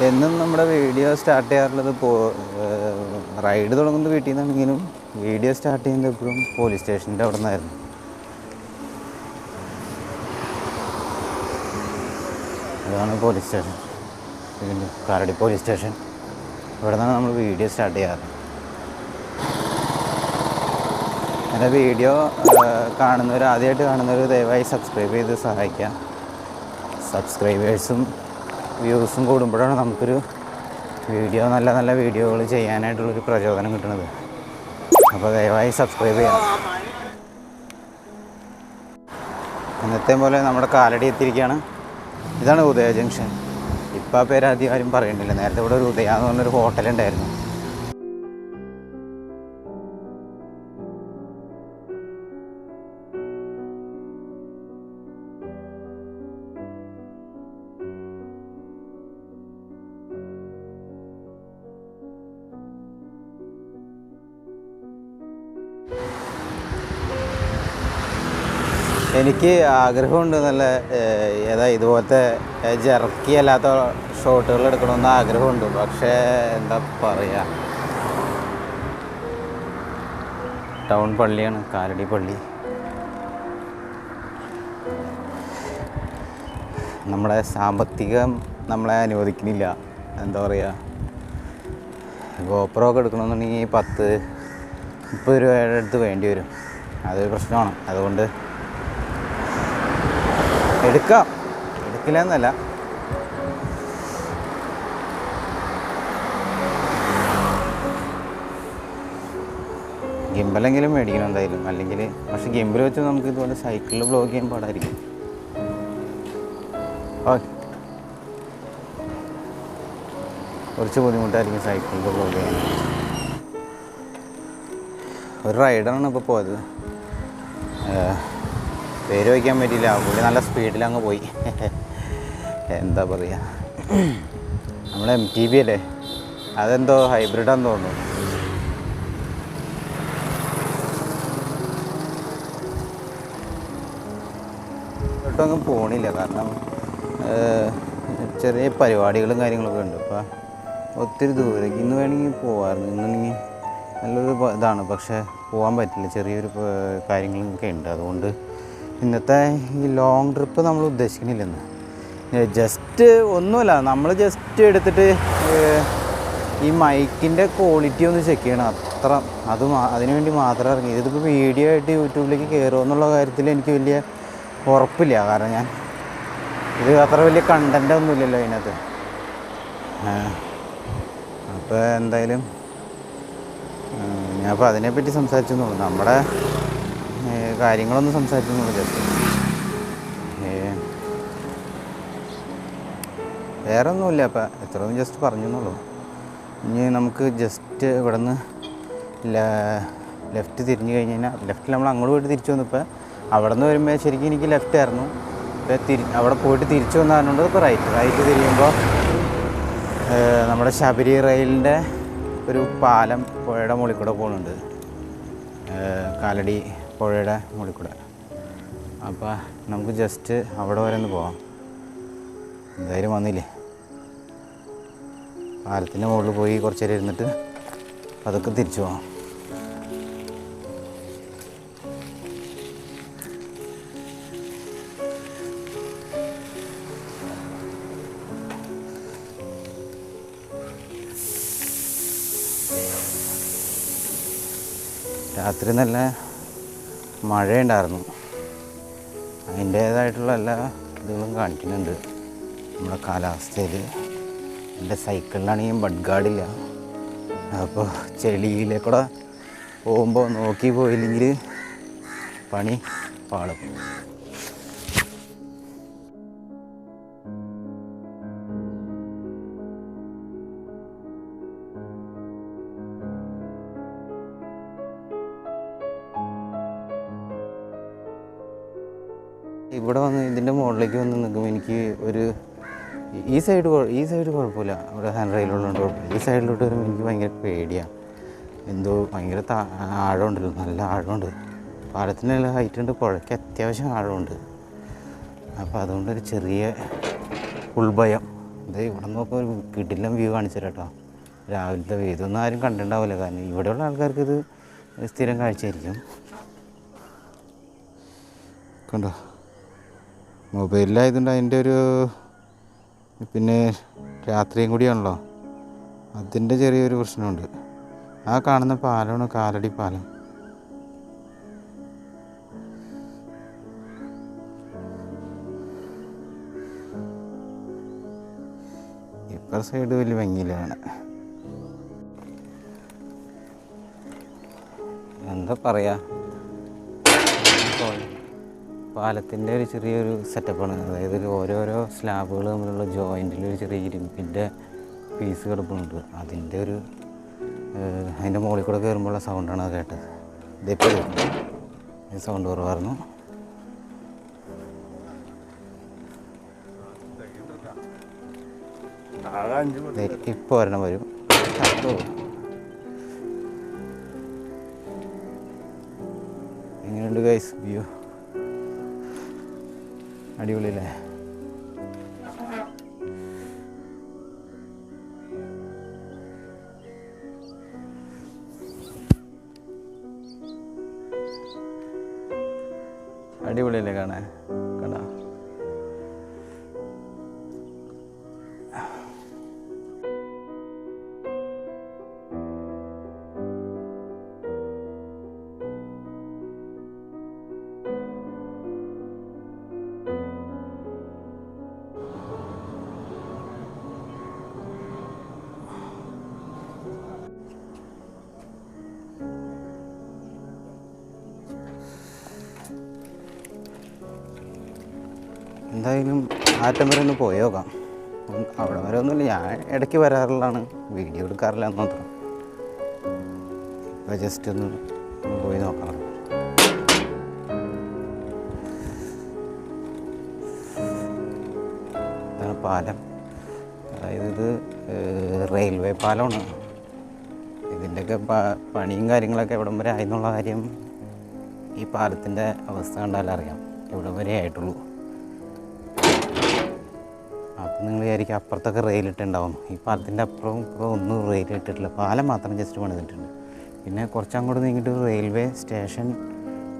എന്നും നമ്മുടെ video start ചെയ്യാറുള്ളത് റൈഡ് തുടങ്ങുന്നത് വീട്ടിൽ നിന്നാണെങ്കിലും വീഡിയോ സ്റ്റാർട്ട് ചെയ്യുന്നത് എപ്പോഴും പോലീസ് സ്റ്റേഷൻ്റെ അവിടെ നിന്നായിരുന്നു. അതാണ് police station, Kalady police station. ഇവിടെ നിന്നാണ് നമ്മൾ വീഡിയോ സ്റ്റാർട്ട് ചെയ്യാറ്. എൻ്റെ വീഡിയോ ആദ്യമായിട്ട് കാണുന്നവർ ദയവായി സബ്സ്ക്രൈബ് ചെയ്ത് സഹായിക്കുക. സബ്സ്ക്രൈബേഴ്സും വ്യൂസും കൂടുമ്പോഴാണ് നമുക്കൊരു നല്ല നല്ല വീഡിയോകൾ ചെയ്യാനായിട്ടുള്ളൊരു പ്രചോദനം കിട്ടുന്നത്. അപ്പോൾ ദയവായി സബ്സ്ക്രൈബ് ചെയ്യാം. ഇന്നത്തെ പോലെ നമ്മുടെ കാലടി എത്തിയിരിക്കുകയാണ്. ഇതാണ് ഉദയ ജംഗ്ഷൻ. ഇപ്പോൾ ആ പേര് അധികം ആരും പറയണ്ടില്ല. നേരത്തെ ഇവിടെ ഒരു ഉദയ എന്ന് പറഞ്ഞൊരു ഹോട്ടലുണ്ടായിരുന്നു. എനിക്ക് ആഗ്രഹമുണ്ട് നല്ല ഇതുപോലത്തെ ജെർക്കിയല്ലാത്ത ഷോട്ടുകൾ എടുക്കണമെന്ന് ആഗ്രഹമുണ്ട്. പക്ഷേ എന്താ പറയുക, ടൗൺ പള്ളിയാണ് കാലടി പള്ളി. നമ്മുടെ സാമ്പത്തികം നമ്മളെ അനുവദിക്കുന്നില്ല. എന്താ പറയുക, ഗോപ്രോ ഒക്കെ എടുക്കണമെന്നുണ്ടെങ്കിൽ 10-30 രൂപയുടെ അടുത്ത് വേണ്ടി വരും. അതൊരു പ്രശ്നമാണ്. അതുകൊണ്ട് എടുക്കില്ല എന്നല്ല, ഗിംബലെങ്കിലും മേടിക്കണം എന്തായാലും. അല്ലെങ്കിൽ പക്ഷെ ഗിംബിൽ വെച്ച് നമുക്ക് ഇതുപോലെ സൈക്കിളിൽ ബ്ലോഗ് ചെയ്യാൻ പാടായിരിക്കും. കുറച്ച് ബുദ്ധിമുട്ടായിരിക്കും സൈക്കിളിൽ ബ്ലോഗ് ചെയ്യാൻ. ഒരു റൈഡറാണ് ഇപ്പോൾ പോയത്. പേര് വയ്ക്കാൻ പറ്റിയില്ല. പുള്ളി നല്ല സ്പീഡിൽ അങ്ങ് പോയി. എന്താ പറയുക, നമ്മൾ MTB അല്ലേ, അതെന്തോ ഹൈബ്രിഡാന്ന് തോന്നുന്നു. ഒട്ടും അങ്ങ് പോണില്ല. കാരണം ചെറിയ പരിപാടികളും കാര്യങ്ങളൊക്കെ ഉണ്ട്. അപ്പോൾ ഒത്തിരി ദൂരേക്ക് ഇന്ന് വേണമെങ്കിൽ പോകാമായിരുന്നു. ഇന്നാണെങ്കിൽ നല്ലൊരു ഇതാണ്, പക്ഷേ പോകാൻ പറ്റില്ല. ചെറിയൊരു കാര്യങ്ങളൊക്കെ ഉണ്ട്. അതുകൊണ്ട് ഇന്നത്തെ ഈ ലോങ് ട്രിപ്പ് നമ്മൾ ഉദ്ദേശിക്കുന്നില്ലെന്ന്. ജസ്റ്റ് ഒന്നുമില്ല, നമ്മൾ ജസ്റ്റ് എടുത്തിട്ട് ഈ മൈക്കിൻ്റെ ക്വാളിറ്റി ഒന്ന് ചെക്ക് ചെയ്യണം. അതിനുവേണ്ടി മാത്രം ഇറങ്ങി. ഇതിപ്പോൾ വീഡിയോ ആയിട്ട് യൂട്യൂബിലേക്ക് കയറുമോ എന്നുള്ള കാര്യത്തിൽ എനിക്ക് വലിയ ഉറപ്പില്ല. കാരണം ഇത് അത്ര വലിയ കണ്ടൻ്റ് ഒന്നുമില്ലല്ലോ അതിനകത്ത്. അപ്പോൾ എന്തായാലും ഞാനിപ്പോൾ അതിനെപ്പറ്റി സംസാരിച്ചെന്നുള്ളൂ. നമ്മുടെ കാര്യങ്ങളൊന്നും സംസാരിച്ചെന്നുള്ളൂ. ജസ്റ്റ് വേറെ ഒന്നുമില്ല. അപ്പം എത്രയൊന്നും ജസ്റ്റ് പറഞ്ഞെന്നുള്ളൂ. ഇനി നമുക്ക് ജസ്റ്റ് ഇവിടെ നിന്ന് ലെഫ്റ്റ് തിരിഞ്ഞ് കഴിഞ്ഞ് കഴിഞ്ഞാൽ ലെഫ്റ്റിൽ നമ്മൾ അങ്ങോട്ട് പോയിട്ട് തിരിച്ചു വന്നപ്പോൾ അവിടെ നിന്ന് വരുമ്പോൾ ശരിക്കും എനിക്ക് ലെഫ്റ്റ് ആയിരുന്നു. ഇപ്പോൾ അവിടെ പോയിട്ട് തിരിച്ചു വന്നതുകൊണ്ട് ഇപ്പോൾ റൈറ്റ് തിരിയുമ്പോൾ നമ്മുടെ ശബരി റെയിലിൻ്റെ ഒരു പാലം പുഴയുടെ മുകളിൽ കൂടെ പോകുന്നുണ്ട്, കാലടി പുഴയുടെ മുകളിൽ കൂടെ. അപ്പോൾ നമുക്ക് ജസ്റ്റ് അവിടെ വരെ ഒന്ന് പോവാം. എന്തായാലും വന്നില്ലേ, പാലത്തിൻ്റെ മുകളിൽ പോയി കുറച്ച് നേരം ഇരുന്നിട്ട് അതൊക്കെ തിരിച്ചു പോകാം. രാത്രി നല്ല മഴയുണ്ടായിരുന്നു. അതിൻ്റേതായിട്ടുള്ള എല്ലാ ഇതുകളും കാണിക്കുന്നുണ്ട് നമ്മുടെ കാലാവസ്ഥയിൽ. എൻ്റെ സൈക്കിളിലാണെങ്കിൽ ബഡ് ഗാർഡില്ല. അപ്പോൾ ചെളിയിലേക്കൂടെ പോകുമ്പോൾ നോക്കി പോയില്ലെങ്കിൽ പണി പാളും. ഇവിടെ വന്ന് ഇതിൻ്റെ മുകളിലേക്ക് വന്ന് നിൽക്കുമ്പോൾ എനിക്ക് ഈ സൈഡ് കുഴപ്പമില്ല, ഇവിടെ ഹാൻഡ് റെയിലുള്ളതുകൊണ്ട് കുഴപ്പമില്ല. ഈ സൈഡിലോട്ട് വരുമ്പോൾ എനിക്ക് ഭയങ്കര പേടിയാണ്. എന്തോ ഭയങ്കര ആഴമുണ്ടല്ലോ, നല്ല ആഴമുണ്ട്. പാലത്തിന് നല്ല ഹൈറ്റ് ഉണ്ട്, പുഴയ്ക്ക് അത്യാവശ്യം ആഴമുണ്ട്. അപ്പോൾ അതുകൊണ്ടൊരു ചെറിയ ഉൾഭയം. ഇത് ഇവിടെ നോക്കുക ഒരു കിടിലം വ്യൂ കാണിച്ചു തരാം കേട്ടോ. രാവിലത്തെ വ്യൂ ഇതൊന്നും ആരും കണ്ടിട്ടുണ്ടാവില്ല, കാരണം ഇവിടെയുള്ള ആൾക്കാർക്ക് ഇത് സ്ഥിരം കാഴ്ചയായിരിക്കും. കണ്ടോ, മൊബൈലിലായതുകൊണ്ട് അതിൻ്റെ ഒരു പിന്നെ രാത്രിയും കൂടിയാണല്ലോ, അതിൻ്റെ ചെറിയൊരു പ്രശ്നമുണ്ട്. ആ കാണുന്ന പാലമാണ് കാലടി പാലം. ഇപ്പുറ സൈഡ് വലിയ ഭംഗിയില്ല കാണാൻ. എന്താ പറയുക, പാലത്തിൻ്റെ ഒരു ചെറിയൊരു സെറ്റപ്പാണ്. അതായത് ഓരോരോ സ്ലാബുകൾ തമ്മിലുള്ള ജോയിൻറ്റിൽ ഒരു ചെറിയ ഇരുമ്പിൻ്റെ പീസ് കിടപ്പുണ്ട്. അതിൻ്റെ അതിൻ്റെ മുകളിൽ കൂടെ കയറുമ്പോഴുള്ള സൗണ്ടാണ് അത് കേട്ടത്. ഇതിപ്പോൾ സൗണ്ട് കുറവായിരുന്നു. ഇപ്പോൾ ഒരെണ്ണം വരും. എങ്ങനെയുണ്ട് ഗൈസ് വ്യൂ? അടിപൊളിയല്ലേ? അടിപൊളിയല്ലേ കാണാൻ? കണ്ടോ? എന്തായാലും ആറ്റം വരെ ഒന്ന് പോയി നോക്കാം. അവിടെ വരെ ഒന്നുമില്ല, ഞാൻ ഇടയ്ക്ക് വരാറുള്ളതാണ്, വീഡിയോ എടുക്കാറില്ല എന്ന് മാത്രം. ഇപ്പോൾ ജസ്റ്റ് ഒന്ന് പോയി നോക്കാം. ഇതാണ് പാലം. അതായത് ഇത് റെയിൽവേ പാലമാണ്. ഇതിൻ്റെയൊക്കെ പണിയും കാര്യങ്ങളൊക്കെ എവിടം വരെ ആയെന്നുള്ള കാര്യം ഈ പാലത്തിൻ്റെ അവസ്ഥ കണ്ടാലും അറിയാം, എവിടം വരെ ആയിട്ടുള്ളൂ. അപ്പം നിങ്ങൾ വിചാരിക്കും അപ്പുറത്തൊക്കെ റെയിലിട്ടുണ്ടാവും. ഈ പാലത്തിൻ്റെ അപ്പുറവും ഇപ്പുറവും ഒന്നും റെയിലിട്ടിട്ടില്ല, പാലം മാത്രം ജസ്റ്റ് പണിതിട്ടുണ്ട്. പിന്നെ കുറച്ചങ്ങോട്ട് നീങ്ങിയിട്ട് റെയിൽവേ സ്റ്റേഷൻ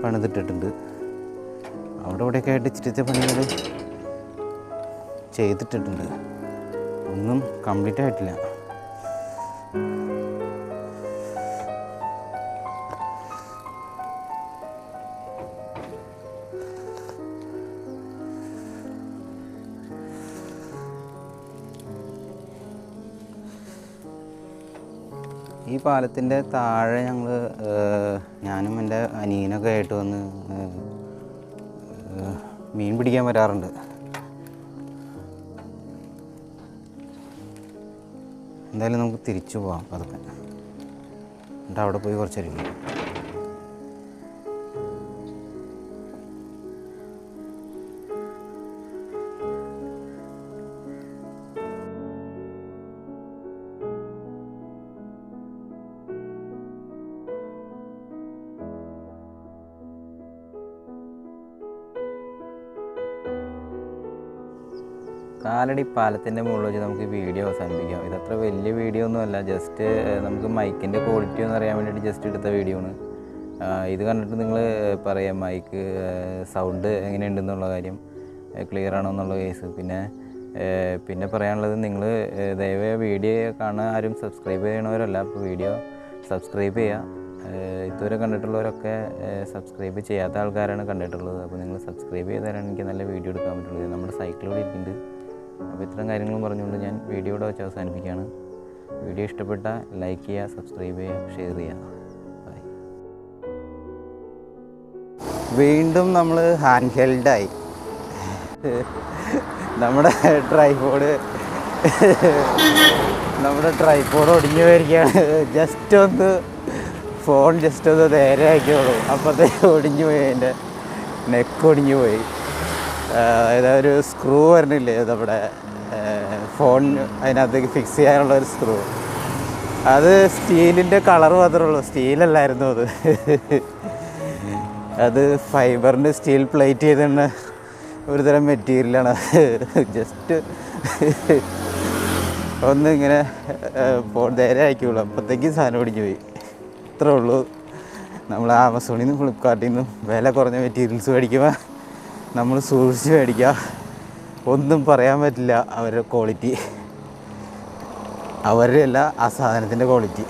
പണിതിട്ടിട്ടുണ്ട്. അവിടെ ഇവിടെയൊക്കെ ആയിട്ട് ഇച്ചിരിത്തെ പണികൾ ചെയ്തിട്ടിട്ടുണ്ട്, ഒന്നും കംപ്ലീറ്റ് ആയിട്ടില്ല. ഈ പാലത്തിൻ്റെ താഴെ ഞാനും എൻ്റെ അനിയനൊക്കെ ആയിട്ട് വന്ന് മീൻ പിടിക്കാൻ വരാറുണ്ട്. എന്തായാലും നമുക്ക് തിരിച്ചു പോവാം അതൊക്കെ. എന്നിട്ട് അവിടെ പോയി കുറച്ചേരിക്കും. കാലടി പാലത്തിൻ്റെ മുകളിൽ വെച്ച് നമുക്ക് വീഡിയോ അവസാനിപ്പിക്കാം. ഇതത്ര വലിയ വീഡിയോ ഒന്നുമല്ല, ജസ്റ്റ് നമുക്ക് മൈക്കിൻ്റെ ക്വാളിറ്റി ഒന്ന് അറിയാൻ വേണ്ടിയിട്ട് ജസ്റ്റ് എടുത്ത വീഡിയോ ആണ്. ഇത് കണ്ടിട്ട് നിങ്ങൾ പറയാം മൈക്ക് സൗണ്ട് എങ്ങനെയുണ്ടെന്നുള്ള കാര്യം, ക്ലിയർ ആണോ എന്നുള്ള കേസ്. പിന്നെ പറയാനുള്ളത്, നിങ്ങൾ ദയവായി വീഡിയോ കാണാൻ ആരും സബ്സ്ക്രൈബ് ചെയ്യണവരല്ല, അപ്പോൾ വീഡിയോ സബ്സ്ക്രൈബ് ചെയ്യുക. ഇതുവരെ കണ്ടിട്ടുള്ളവരൊക്കെ സബ്സ്ക്രൈബ് ചെയ്യാത്ത ആൾക്കാരാണ് കണ്ടിട്ടുള്ളത്. അപ്പോൾ നിങ്ങൾ സബ്സ്ക്രൈബ് ചെയ്താലാണ് എനിക്ക് നല്ല വീഡിയോ എടുക്കാൻ പറ്റുള്ളൂ. നമ്മുടെ സൈക്കിളിലൂടെ ഇരിക്കുന്നുണ്ട്. അപ്പോൾ ഇത്തരം കാര്യങ്ങളും പറഞ്ഞുകൊണ്ട് ഞാൻ വീഡിയോയുടെ വെച്ച് അവസാനിപ്പിക്കുകയാണ്. വീഡിയോ ഇഷ്ടപ്പെട്ട ലൈക്ക് ചെയ്യുക, സബ്സ്ക്രൈബ് ചെയ്യുക, ഷെയർ ചെയ്യുക. ബൈ. വീണ്ടും നമ്മൾ ഹാൻഡ് ഹെൽഡായി. നമ്മുടെ ട്രൈപോഡ് ഒടിഞ്ഞു പോയിരിക്കുകയാണ്. ഫോൺ ജസ്റ്റ് ഒന്ന് നേരെ ആക്കിയോളൂ, അപ്പോഴത്തേക്ക് ഒടിഞ്ഞു പോയി. എൻ്റെ നെക്ക് ഒടിഞ്ഞു പോയി. അതായത് ഒരു സ്ക്രൂ വരണില്ലേ നമ്മുടെ ഫോൺ, അതിനകത്തേക്ക് ഫിക്സ് ചെയ്യാനുള്ള ഒരു സ്ക്രൂ. അത് സ്റ്റീലിൻ്റെ കളർ മാത്രമേ ഉള്ളൂ, സ്റ്റീലല്ലായിരുന്നു അത്. അത് ഫൈബറിൻ്റെ സ്റ്റീൽ പ്ലേറ്റ് ചെയ്തിട്ട് ഒരുതരം മെറ്റീരിയലാണ്. ജസ്റ്റ് ഒന്ന് ഇങ്ങനെ നേരെ അയക്കുള്ളൂ, അപ്പോഴത്തേക്കും സാധനം ഓടിഞ്ഞു പോയി. ഇത്രേ ഉള്ളൂ. നമ്മൾ ആമസോണിൽ നിന്നും ഫ്ലിപ്കാർട്ടിൽ നിന്നും വില കുറഞ്ഞ മെറ്റീരിയൽസ് മേടിക്കുമ്പോൾ നമ്മൾ സൂക്ഷിച്ച് മേടിക്കുക. ഒന്നും പറയാൻ പറ്റില്ല അവരുടെ ക്വാളിറ്റി, അവരുടെ അല്ല ആ സാധനത്തിൻ്റെ ക്വാളിറ്റി.